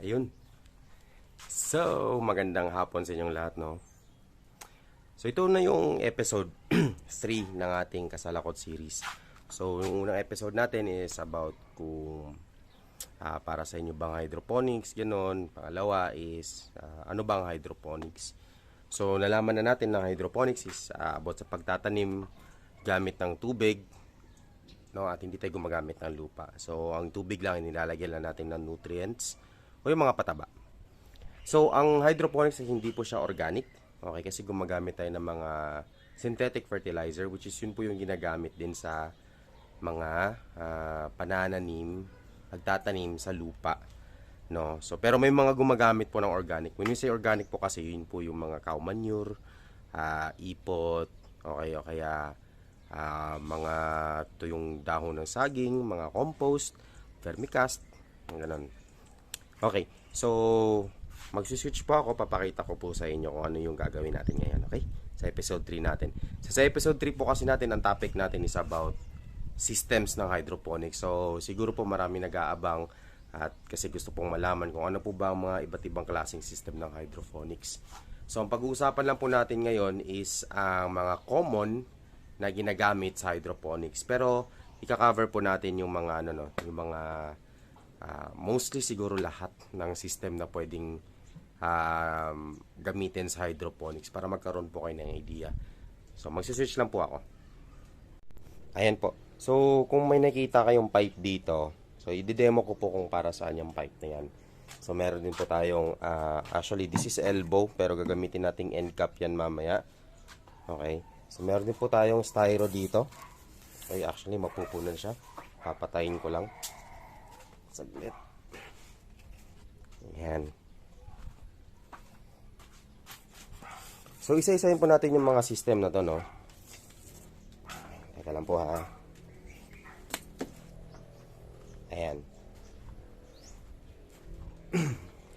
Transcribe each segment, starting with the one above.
Ayun. So, magandang hapon sa inyong lahat, no? So, ito na yung episode 3 ng ating Kasalakot series. So, yung unang episode natin is about kung para sa inyo bang hydroponics, gano'n. Pangalawa is ano bang hydroponics. So, nalaman na natin na hydroponics is about sa pagtatanim gamit ng tubig, no? At hindi tayo gumagamit ng lupa. So, ang tubig lang nilalagyan lang natin ng nutrients o yung mga pataba. So, ang hydroponics ay hindi po siya organic. Okay, kasi gumagamit tayo ng mga synthetic fertilizer, which is yun po yung ginagamit din sa mga panananim, pagtatanim sa lupa. No? So, pero may mga gumagamit po ng organic. When you say organic po kasi, yun po yung mga cow manure, ipot, okay, o kaya mga tuyong dahon ng saging, mga compost, vermicast, ganun. Okay, so magsiswitch po ako, papakita ko po sa inyo kung ano yung gagawin natin ngayon, okay? Sa episode 3 natin. Sa episode 3 po kasi natin, ang topic natin is about systems ng hydroponics. So, siguro po marami nag-aabang at kasi gusto pong malaman kung ano po ba ang mga iba't ibang klaseng system ng hydroponics. So, ang pag-uusapan lang po natin ngayon is ang mga common na ginagamit sa hydroponics. Pero, ika-cover po natin yung mga yung mga mostly siguro lahat ng system na pwedeng gamitin sa hydroponics para magkaroon po kayo ng idea. So, magsiswitch lang po ako. Ayan po. So, kung may nakita kayong pipe dito, so, i-demo ko po kung para saan yung pipe na yan. So, meron din po tayong, actually, this is elbow, pero gagamitin nating end cap yan mamaya. Okay. So, meron din po tayong styro dito. Okay, actually, mapupunan siya. Papatayin ko lang. Saglit. Ayan. So, isa-isahin po natin yung mga system na to, no? Teka lang po, ha? Ayan.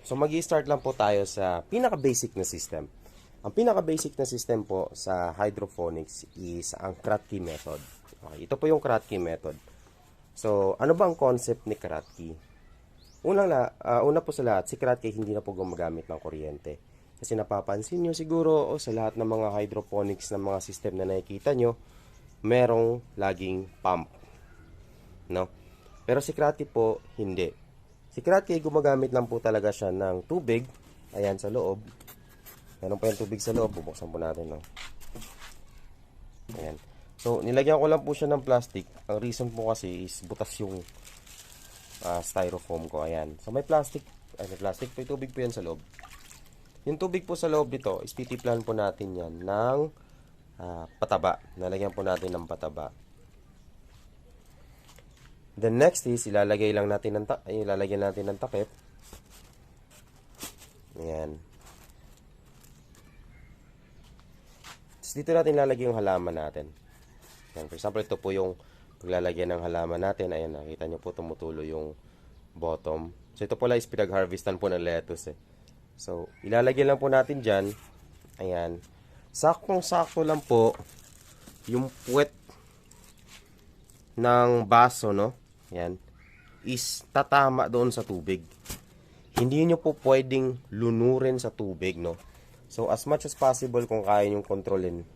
So, mag-i-start lang po tayo sa pinaka-basic na system. Ang pinaka-basic na system po sa hydroponics is ang Kratky method. Okay, ito po yung Kratky method. So, ano ba ang concept ni Kratky? Una po sa lahat, si Kratky hindi na po gumagamit ng kuryente. Kasi napapansin nyo siguro sa lahat ng mga hydroponics na mga system na nakikita nyo, merong laging pump. No? Pero si Kratky po, hindi. Si Kratky gumagamit lang po talaga siya ng tubig. Ayan sa loob. Meron pa yung tubig sa loob. Bubuksan po natin. No? Ayan. So, nilagyan ko lang po siya ng plastic. Ang reason po kasi is butas yung styrofoam ko. Ayan. So, may plastic. May plastic. May tubig po yan sa loob. Yung tubig po sa loob dito, is titiplan po natin yan ng pataba. Nalagyan po natin ng pataba. The next is, ilalagyan natin ng takip. Ayan. Tapos dito natin ilalagay yung halaman natin. Ayan. For example, ito po yung paglalagyan ng halaman natin. Ayan, nakita nyo po tumutulo yung bottom. So, ito po lang is pinag-harvestan po ng lettuce eh. So, ilalagay lang po natin dyan. Ayan. Saktong-sakto lang po yung puwet ng baso, no? Ayan. Is tatama doon sa tubig. Hindi nyo po pwedeng lunurin sa tubig, no? So, as much as possible kung kaya nyo kontrolin,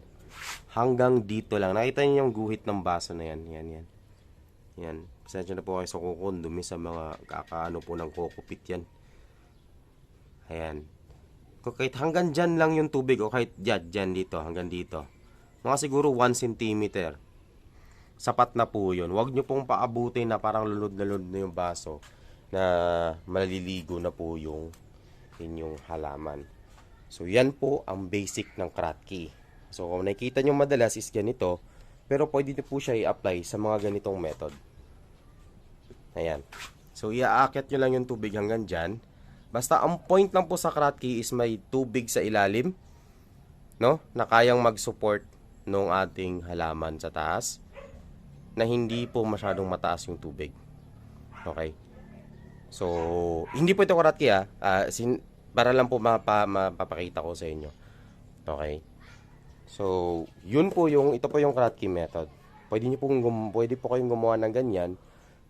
hanggang dito lang. Nakita niyo yung guhit ng baso na yan. Yan. Yan. Pasensya na po kayo sa kukon. Dumi sa mga kakaano po ng kokopit yan. Ayan. Kahit hanggang dyan lang yung tubig o kahit dyan dito, hanggang dito. Mga siguro 1 cm. Sapat na po yun. Huwag nyo pong paabutin na parang lulod na yung baso na maliligo na po yung inyong halaman. So, yan po ang basic ng Kratky. So, kung nakikita nyo madalas is ganito, pero pwede nyo po siya i-apply sa mga ganitong method. Ayan. So, iaakit nyo lang yung tubig hanggang dyan. Basta, ang point lang po sa Kratky is may tubig sa ilalim, no? Na kayang mag-support ng ating halaman sa taas, na hindi po masyadong mataas yung tubig. Okay? So, hindi po ito Kratky para lang po mapapakita ko sa inyo. Okay? So, ito po yung Kratky method. Pwede po kayong gumawa ng ganyan,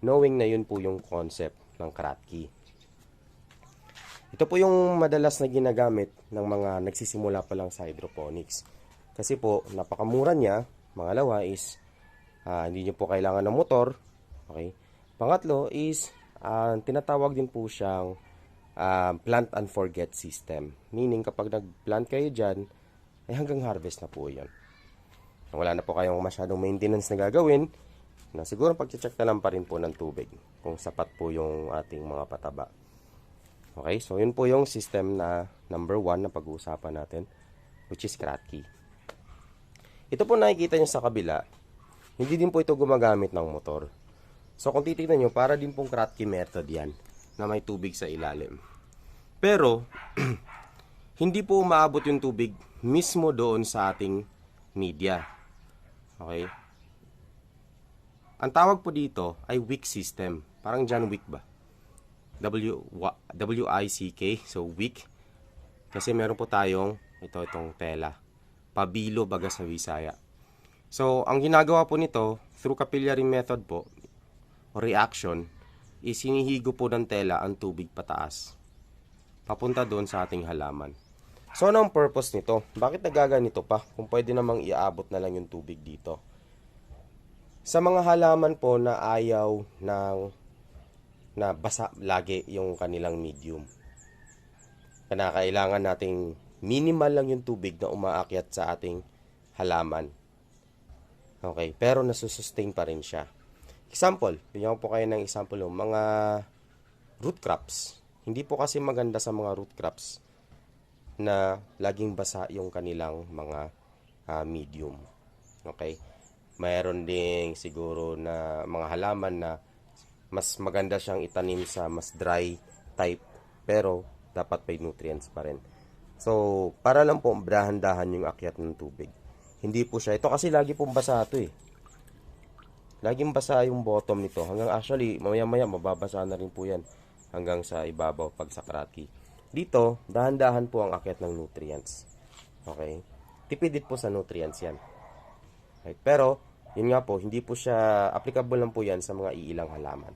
knowing na yun po yung concept ng Kratky. Ito po yung madalas na ginagamit ng mga nagsisimula pa lang sa hydroponics. Kasi po, napakamura niya. Pangalawa is, hindi nyo po kailangan ng motor. Okay? Pangatlo is, tinatawag din po siyang plant and forget system. Meaning, kapag nag-plant kayo dyan, ay hanggang harvest na po yun. Wala na po kayong masyadong maintenance na gagawin, na siguro pag-check na lang pa rin po ng tubig kung sapat po yung ating mga pataba. Okay, so yun po yung system na number 1 na pag-uusapan natin, which is Kratky. Ito po nakikita nyo sa kabila, hindi din po ito gumagamit ng motor. So kung titignan nyo, para din pong Kratky method yan, na may tubig sa ilalim. Pero, hindi po umaabot yung tubig mismo doon sa ating media. Okay? Ang tawag po dito ay wick system. Parang John Wick ba? W-I-C-K. So, wick. Kasi meron po tayong itong tela. Pabilo baga sa Bisaya. So, ang ginagawa po nito, through capillary method po, o reaction, is hinihigo po ng tela ang tubig pataas. Papunta doon sa ating halaman. So, ano ang purpose nito? Bakit nagaganito pa? Kung pwede namang iabot na lang yung tubig dito. Sa mga halaman po na ayaw na basa lagi yung kanilang medium. Kailangan nating minimal lang yung tubig na umaakyat sa ating halaman. Okay, pero nasusustain pa rin siya. Example, bigyan ko po kayo ng example ng mga root crops. Hindi po kasi maganda sa mga root crops na laging basa yung kanilang mga medium. Okay? Mayroon ding siguro na mga halaman na mas maganda siyang itanim sa mas dry type, pero dapat may nutrients pa rin. So, para lang po dahan-dahan yung akyat ng tubig. Hindi po siya. Ito kasi lagi pong basa ito eh. Laging basa yung bottom nito. Hanggang actually, mamaya-maya mababasa na rin po yan. Hanggang sa ibabaw pag sa Kratky. Dito, dahan-dahan po ang akyat ng nutrients. Okay? Tipid po sa nutrients yan. Okay? Pero, yun nga po, hindi po siya, applicable lang po yan sa mga iilang halaman.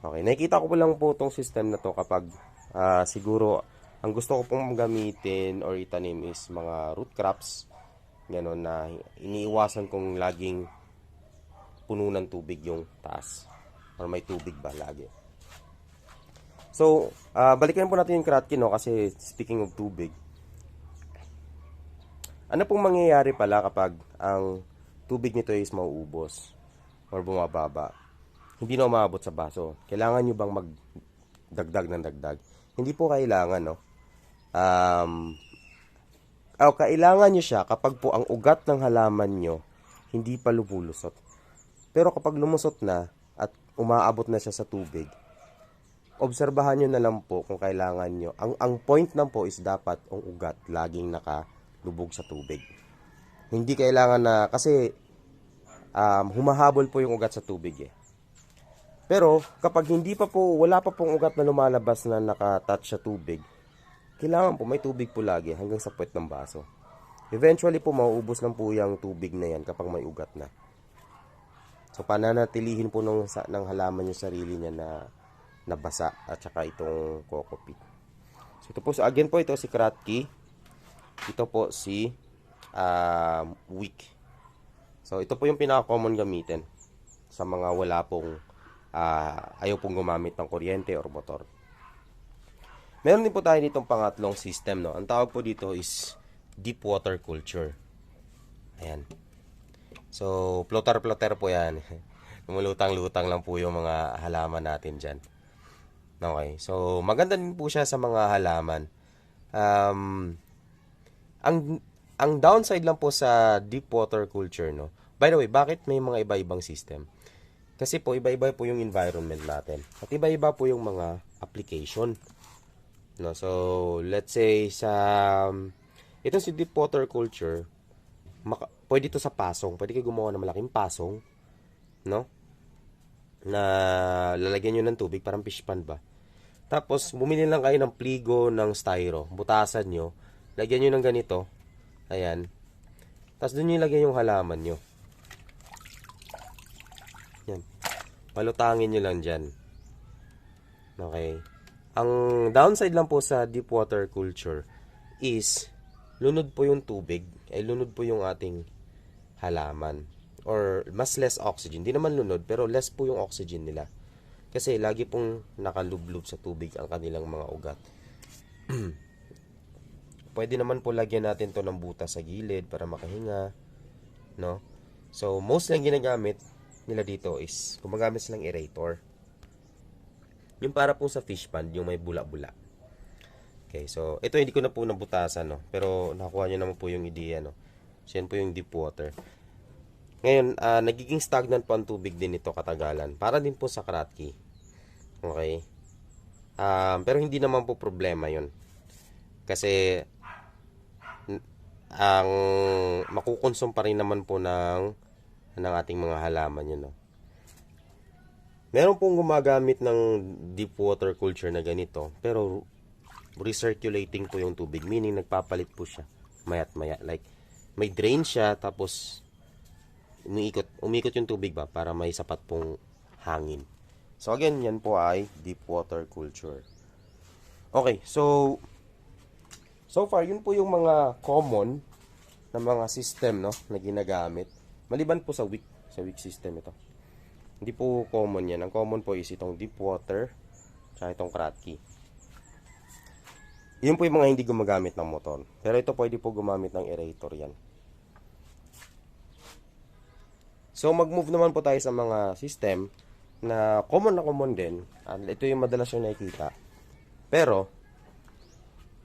Okay, nakikita ko po lang po itong system na to kapag siguro, ang gusto ko pong gamitin or itanim is mga root crops, gano'n na iniiwasan kong laging puno ng tubig yung taas. Or may tubig ba lagi. So, balikan po natin yung Kratky, no? Kasi speaking of tubig, ano pong mangyayari pala kapag ang tubig nito is mauubos or bumababa? Hindi na umabot sa baso. Kailangan nyo bang magdagdag ng dagdag? Hindi po kailangan, no? Kailangan nyo siya kapag po ang ugat ng halaman nyo hindi pa lumulusot. Pero kapag lumusot na at umaabot na siya sa tubig, obserbahan nyo na lang po kung kailangan nyo. Ang point lang po is dapat ang ugat laging nakalubog sa tubig. Hindi kailangan na, kasi humahabol po yung ugat sa tubig eh. Pero kapag hindi pa po, wala pa pong ugat na lumalabas na nakatouch sa tubig, kailangan po may tubig po lagi hanggang sa puwet ng baso. Eventually po mauubos lang po yung tubig na yan kapag may ugat na. So pananatilihin po ng halaman yung sarili niya na nabasa at saka itong coco peat. So ito po, again po, ito si Kratky. Ito po si wick. So ito po yung pinaka-common gamitin sa mga wala pong ayaw pong gumamit ng kuryente or motor. Meron din po tayo ditong pangatlong system, no? Ang tawag po dito is deep water culture. Ayan. So, plotter-plotter po yan. Lumulutang-lutang lang po yung mga halaman natin dyan. Okay. So, maganda din po siya sa mga halaman. Ang downside lang po sa deep water culture, no? By the way, bakit may mga iba-ibang system? Kasi po, iba-iba po yung environment natin. At iba-iba po yung mga application. No? So, let's say, ito si deep water culture, pwede ito sa pasong. Pwede kayo gumawa ng malaking pasong, no? Na lalagyan nyo ng tubig, parang fish pond ba? Tapos, bumili lang kayo ng pligo ng styro. Butasan nyo. Lagyan nyo ng ganito. Ayan. Tapos, doon nyo ilagay yung halaman nyo. Yan. Palutangin nyo lang dyan. Okay. Ang downside lang po sa deep water culture is lunod po yung tubig, ay lunod po yung ating halaman. Or mas less oxygen. Hindi naman lunod, pero less po yung oxygen nila. Kasi lagi pong nakalublob sa tubig ang kanilang mga ugat. Pwede naman po lagyan natin to ng butas sa gilid para makahinga, no? So, most lang ginagamit nila dito is gumagamit silang aerator. Yung para po sa fish pond, yung may bula-bula. Okay, so ito hindi ko na po nabutasan, no? Pero nakuha nyo naman po yung idea, no? So, yan po yung deep water. Ngayon, nagiging stagnant po ang tubig din ito katagalan. Para din po sa Kratky. Okay? Pero hindi naman po problema yon. Kasi ang makukonsume pa rin naman po ng ating mga halaman yun, no? Meron pong gumagamit ng deep water culture na ganito, pero recirculating po yung tubig, meaning nagpapalit po siya mayat maya, like may drain siya, tapos umikot yung tubig ba para may sapat pong hangin. So again, yan po ay deep water culture. Okay, so far, yun po yung mga common na mga system, no, na ginagamit. Maliban po sa wick system ito. Hindi po common yan. Ang common po is itong deep water tsaka itong Kratky. Yun po yung mga hindi gumagamit ng motor. Pero ito pwede po gumamit ng aerator yan. So mag-move naman po tayo sa mga system na common din. Ito yung madalas yung nakikita. Pero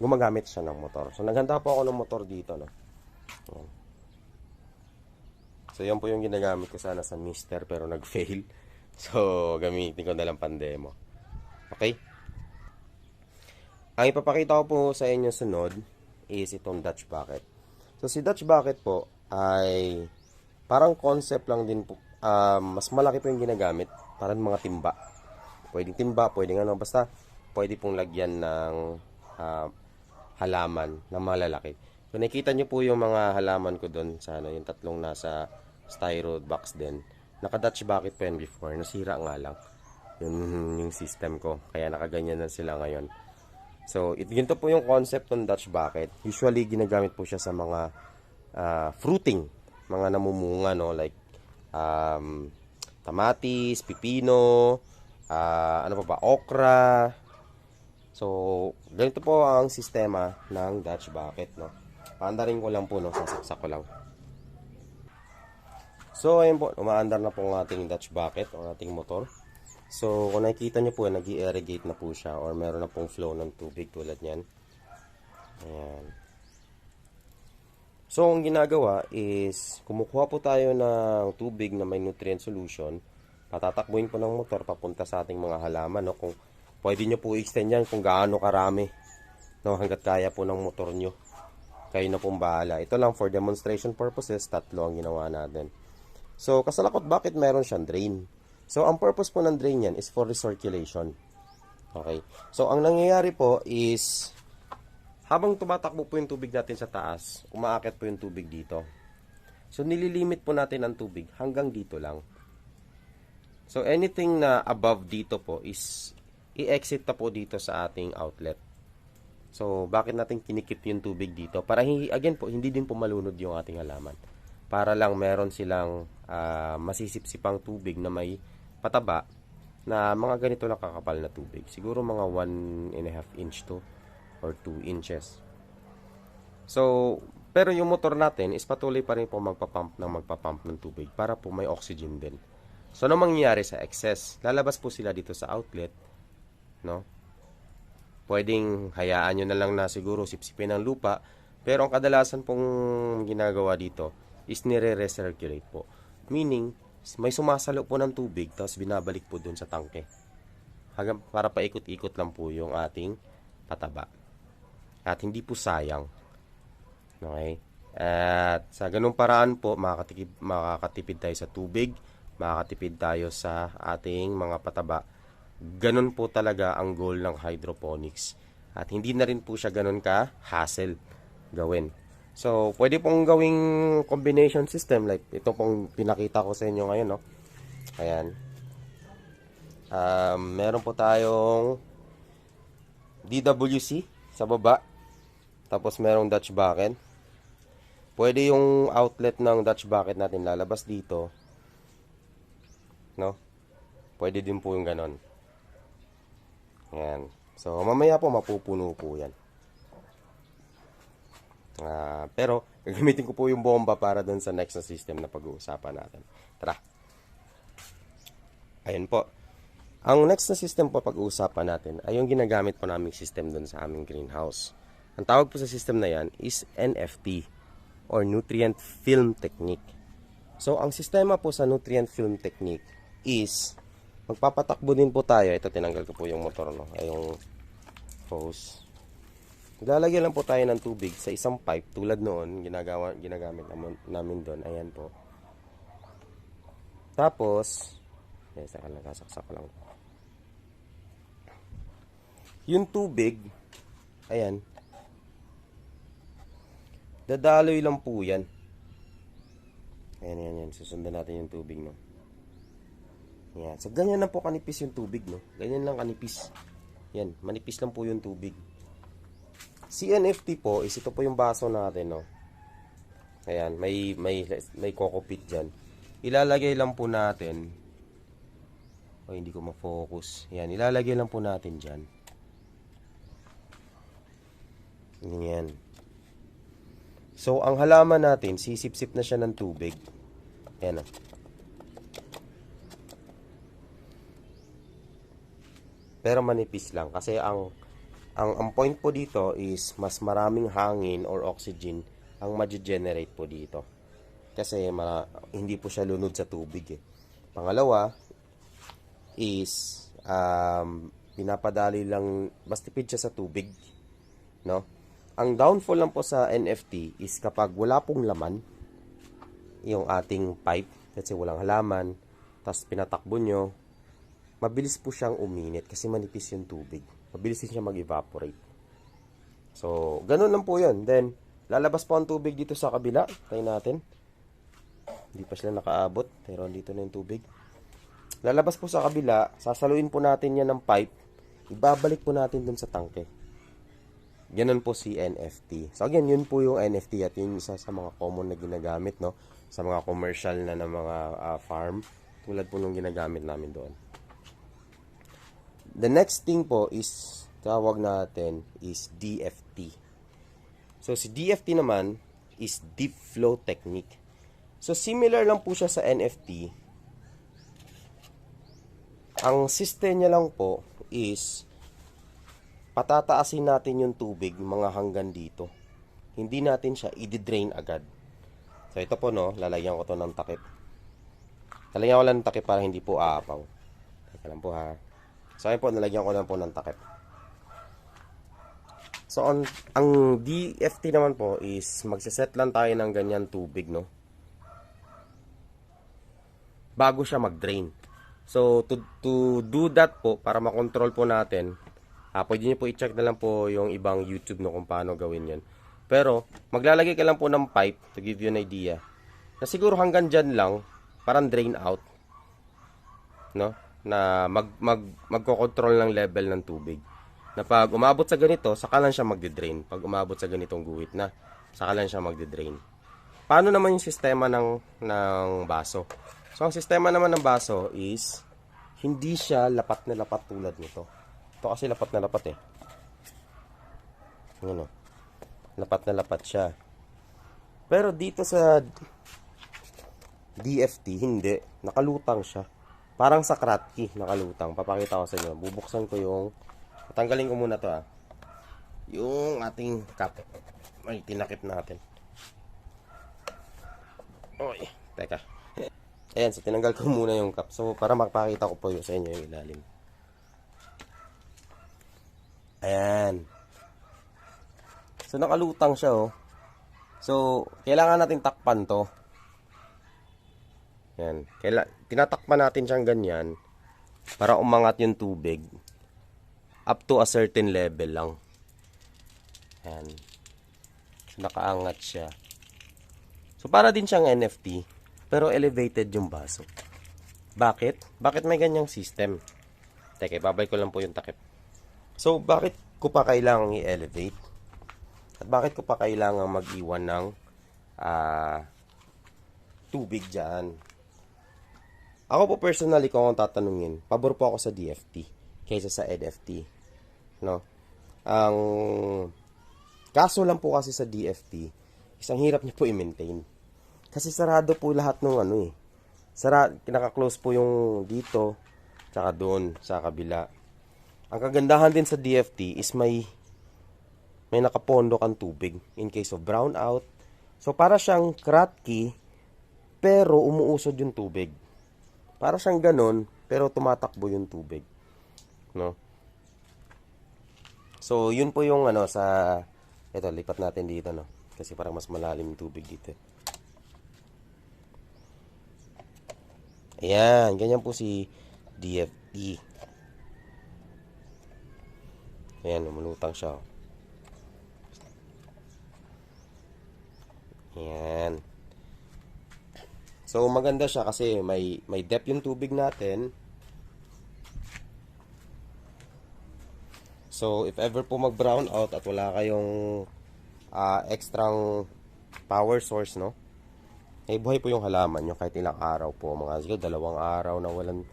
gumagamit siya ng motor. So, naghanda po ako ng motor dito, no? Ayan. So, yan po yung ginagamit ko sana sa Mister, pero nag-fail. So, gamitin ko na lang pandemo. Okay? Ang ipapakita ko po sa inyo sunod is itong Dutch bucket. So, si Dutch bucket po ay parang concept lang din po. Mas malaki po yung ginagamit. Parang mga timba. Pwedeng timba, pwedeng ano. Basta, pwede pong lagyan ng halaman na malalaki. So, nakita nyo po yung mga halaman ko doon sa yung tatlong nasa styro box din. Naka-Dutch bucket pa yan before. Nasira nga lang yung system ko. Kaya nakaganyan na sila ngayon. So, ganito po yung concept ng Dutch bucket. Usually, ginagamit po siya sa mga fruiting. Mga namumunga, no? Like, tamatis, pipino, ano pa ba, okra. So, ganito po ang sistema ng Dutch bucket, no? Paandarin ko lang po, no? Sasaksak ko lang. So, ayun po. Umaandar na po ang ating Dutch bucket o ating motor. So, kung nakikita nyo po, nag-irrigate na po siya or meron na pong flow ng tubig tulad nyan. Ayan. So, ang ginagawa is, kumukuha po tayo ng tubig na may nutrient solution. Patatakbuhin po ng motor papunta sa ating mga halaman, no? Kung pwede nyo po i-extend yan kung gaano karami, no? Hanggat kaya po ng motor nyo. Kayo na pong bahala. Ito lang for demonstration purposes, tatlo ang ginawa natin. So, kasalakot, bakit meron siyang drain? So, ang purpose po ng drain yan is for recirculation. Okay. So, ang nangyayari po is, habang tumatakbo po yung tubig natin sa taas, umaakit po yung tubig dito. So, nililimit po natin ang tubig hanggang dito lang. So, anything na above dito po is i-exit na po dito sa ating outlet. So, bakit natin kinikip yung tubig dito? Para, again po, hindi din po malunod yung ating halaman. Para lang meron silang masisipsipang tubig na may pataba na mga ganito lang kakapal na tubig. Siguro mga 1.5 inch to or 2 inches. So, pero yung motor natin is patuloy pa rin po magpapump ng tubig para po may oxygen din. So, ano mangyayari sa excess? Lalabas po sila dito sa outlet, no? Pwedeng hayaan nyo na lang na siguro sipsipin ng lupa, pero ang kadalasan pong ginagawa dito is nire-recirculate po. Meaning, may sumasalo po ng tubig, tapos binabalik po dun sa tangke. Hanggang para paikot-ikot lang po yung ating pataba. At hindi po sayang. Okay? At sa ganung paraan po, makakatipid tayo sa tubig, makakatipid tayo sa ating mga pataba. Ganun po talaga ang goal ng hydroponics. At hindi na rin po siya ganun ka-hassle gawin. So, pwede pong gawing combination system like ito pong pinakita ko sa inyo ngayon, no? Ayan. Meron po tayong DWC sa baba. Tapos merong Dutch bucket. Pwede yung outlet ng Dutch bucket natin lalabas dito. No? Pwede din po yung ganon. Yan. So, mamaya po mapupuno po yan. Pero, gagamitin ko po yung bomba para dun sa next na system na pag-uusapan natin. Tara. Ayun po. Ang next na system po pag-uusapan natin ay yung ginagamit po naming system dun sa aming greenhouse. Ang tawag po sa system na yan is NFT or Nutrient Film Technique. So, ang sistema po sa Nutrient Film Technique is magpapatakbo din po tayo. Ito, tinanggal ko po yung motor, no? Ay, yung hose. Lalagyan lang po tayo ng tubig sa isang pipe tulad noon ginagamit namin doon. Ayan po. Tapos, nakasaksak ko lang. Yung tubig, ayan. Dadaloy lang po yan. Ayan. Susundan natin yung tubig, no? Ayan. So, ganyan lang po kanipis yung tubig, no? Ganyan lang kanipis. Yan, manipis lang po yung tubig. Si NFT po is ito po yung baso natin, no. Ayan, may cockpit diyan. Ilalagay lang po natin. Hindi ko ma-focus. Ayan, ilalagay lang po natin diyan. Ayan. So, ang halaman natin, sisip-sip na siya ng tubig. Ayan, pero manipis lang kasi ang point po dito is mas maraming hangin or oxygen ang ma-generate po dito. Kasi hindi po siya lunod sa tubig eh. Pangalawa is pinapadali lang, mas tipid siya sa tubig, no? Ang downfall lang po sa NFT is kapag wala pong laman yung ating pipe, kasi walang halaman, tapos pinatakbo nyo, mabilis po siyang uminit kasi manipis yung tubig. Mabilis din siya mag-evaporate. So, ganun lang po yun. Then, lalabas po ang tubig dito sa kabila. Tayo natin. Hindi pa sila nakaabot. Pero dito na yung tubig. Lalabas po sa kabila. Sasaluin po natin yan ng pipe. Ibabalik po natin dun sa tangke. Ganun po si NFT. So, again, yun po yung NFT at yun isa sa mga common na ginagamit, no? Sa mga commercial na ng mga farm. Tulad po nung ginagamit namin doon. The next thing po is, tawag natin, is DFT. So, si DFT naman is Deep Flow Technique. So, similar lang po siya sa NFT. Ang system niya lang po is, patataasin natin yung tubig mga hanggang dito. Hindi natin siya i-drain agad. So, ito po, no, lalagyan ko to ng takip. Lalagyan ko lang ng takip para hindi po aapaw. Teka lang po, ha. So, ayun po, nalagyan ko lang po ng takip. So, ang DFT naman po is magsiset lang tayo ng ganyan tubig, no? Bago siya mag-drain. So, to do that po, para makontrol po natin, pwede nyo po i-check na lang po yung ibang YouTube, no, kung paano gawin yan. Pero, maglalagay ka lang po ng pipe, to give you an idea, na siguro hanggang dyan lang, parang drain out, no? Na magko-control ng level ng tubig. Na pag umabot sa ganito, saka lang siya magde-drain. Pag umabot sa ganitong guhit na, saka lang siya magde-drain. Paano naman yung sistema ng baso? So, ang sistema naman ng baso is, hindi siya lapat na lapat tulad nito. Ito kasi lapat na lapat eh. Ano? Lapat na lapat siya. Pero dito sa DFT, hindi. Nakalutang siya. Parang sa Kratky, nakalutang. Papakita ko sa inyo. Bubuksan ko yung... Tanggalin ko muna to, ha. Yung ating cap. Ay, tinakip natin. Oy, teka. Ayan, so tinanggal ko muna yung cap. So, para makapakita ko po yung sa inyo yung ilalim. Ayan. So, nakalutang siya, oh. So, kailangan natin takpan to. Yan. Tinatakpan natin siyang ganyan para umangat yung tubig up to a certain level lang. Yan. So, nakaangat siya. So, para din siyang NFT, pero elevated yung baso. Bakit? Bakit may ganyang system? Teka, babay ko lang po yung takip. So, bakit ko pa kailangang i-elevate? At bakit ko pa kailangang mag-iwan ng tubig dyan? Ako po personally, kung akong tatanungin, pabor po ako sa DFT kaysa sa NFT. No? Ang kaso lang po kasi sa DFT, isang hirap niyo po i-maintain. Kasi sarado po lahat ng kinaka-close po yung dito, tsaka doon, sa kabila. Ang kagandahan din sa DFT is may nakapondo kang tubig in case of brownout. So, para siyang Kratky, pero umuusod yung tubig. Para siyang ganon, pero tumatakbo yung tubig. No? So, yun po yung sa... Ito, lipat natin dito, no? Kasi parang mas malalim yung tubig dito. Ayan, ganyan po si DFT. Ayan, lumulutang siya. Ayan. So, maganda siya kasi may depth yung tubig natin. So, if ever po mag-brown out at wala kayong extrang power source, no? Eh, buhay po yung halaman nyo kahit ilang araw po. Mga siguro 2 araw na walang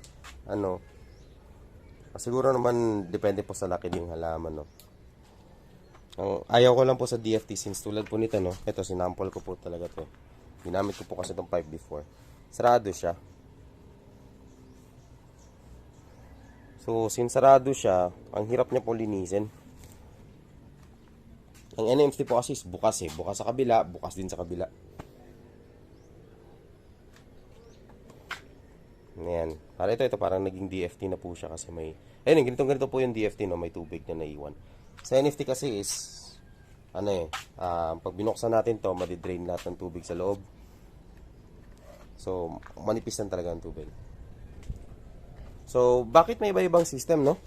siguro naman depende po sa laki ng halaman, no? Ayaw ko lang po sa DFT since tulad po nito, no? Ito, sinample ko po talaga to. Ginamit ko po kasi itong pipe before. Sarado siya. So, since sarado siya, ang hirap niya po linisin. Ang NMT po kasi is bukas eh. Bukas sa kabila, bukas din sa kabila. Ayan. Para ito, parang naging DFT na po siya kasi may... Ayun, ganito po yung DFT, no? May tubig na naiwan. Sa NFT kasi is, pag binuksan natin to, madidrain lahat ng tubig sa loob. So, manipis lang talaga ang tubig. So, bakit may iba-ibang system, no?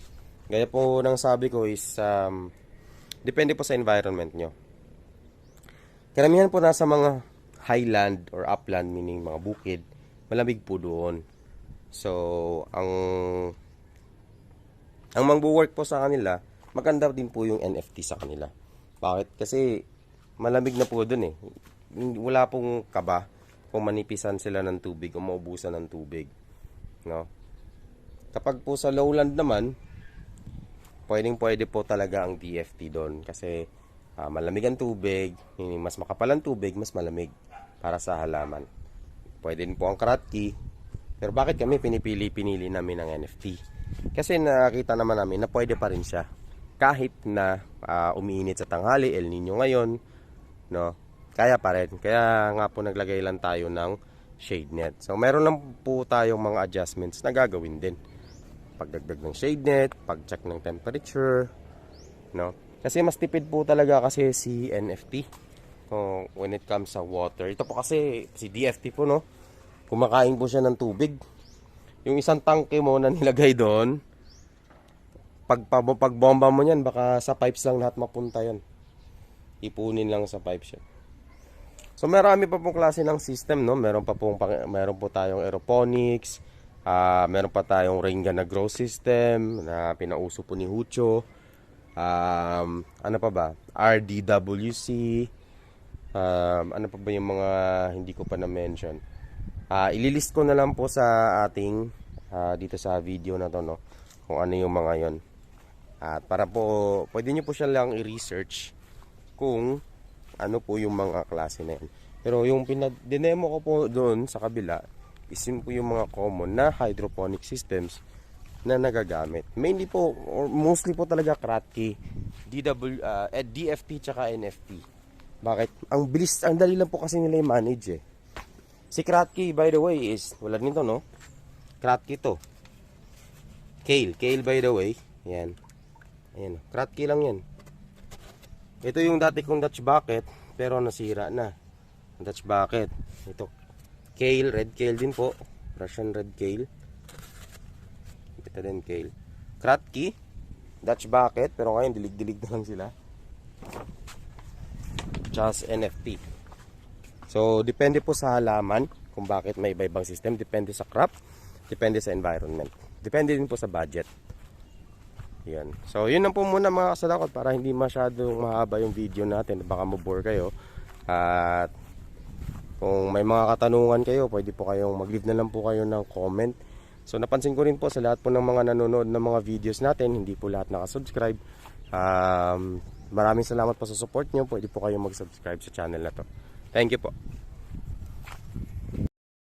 Gaya po ng sabi ko is, depende po sa environment nyo. Karamihan po nasa mga highland or upland, meaning mga bukid, malamig po doon. So, ang magwo-work po sa kanila, maganda din po yung NFT sa kanila. Bakit? Kasi malamig na po doon eh. Wala pong kaba kung manipisan sila ng tubig o maubusan ng tubig. No? Kapag po sa lowland naman, pwede po talaga ang DFT doon. Kasi malamig ang tubig, mas makapal ang tubig, mas malamig para sa halaman. Pwede din po ang Kratky. Pero bakit kami pinili namin ang NFT? Kasi nakita naman namin na pwede pa rin siya. Kahit na umiinit sa tanghali, El Nino ngayon, no? Kaya pa rin. Kaya nga po naglagay lang tayo ng shade net. So meron lang po tayong mga adjustments na gagawin din. Pagdagdag ng shade net, pag-check ng temperature, no? Kasi mas tipid po talaga kasi si NFT when it comes sa water. Ito po kasi si DFT po, no? Kumakain po siya ng tubig. Yung isang tangke mo na nilagay doon, pagbomba mo niyan, baka sa pipes lang lahat mapunta yan. Ipunin lang sa pipes yan. So marami pa pong klase ng system, no? Meron po tayong aeroponics, meron pa tayong rain gun na grow system na pinauso po ni Hucho. Ano pa ba? RDWC. Ano pa ba yung mga hindi ko pa na-mention? Ililist ko na lang po sa ating dito sa video na to, no? Kung ano yung mga yon. At para po, pwede nyo po siya lang i-research kung ano po yung mga klase na yan. Pero yung dinemo ko po doon sa kabila is yun po yung mga common na hydroponic systems na nagagamit. Mainly po, or mostly po talaga Kratky, DFT tsaka NFT. Bakit? Ang dali lang po kasi nila i-manage eh. Si Kratky, by the way, is, wala nito, no? Kratky to. Kale by the way. Yan. Ayan. Kratky lang yan. Ito yung dati kong Dutch bucket, pero nasira na. Dutch bucket. Ito. Kale, red kale din po. Russian red kale. Ito din kale. Kratky, Dutch bucket, pero ngayon dilig-dilig na lang sila. Just NFT. So, depende po sa halaman kung bakit may iba-ibang system. Depende sa crop, depende sa environment. Depende din po sa budget. Yan. So, yun lang po muna mga kasalakot para hindi masyadong mahaba yung video natin. Baka mabore kayo. At kung may mga katanungan kayo, pwede po kayong mag-leave na lang po kayo ng comment. So, napansin ko rin po sa lahat po ng mga nanonood ng mga videos natin, hindi po lahat nakasubscribe. Maraming salamat po sa support nyo. Pwede po kayong mag-subscribe sa channel na to. Thank you po.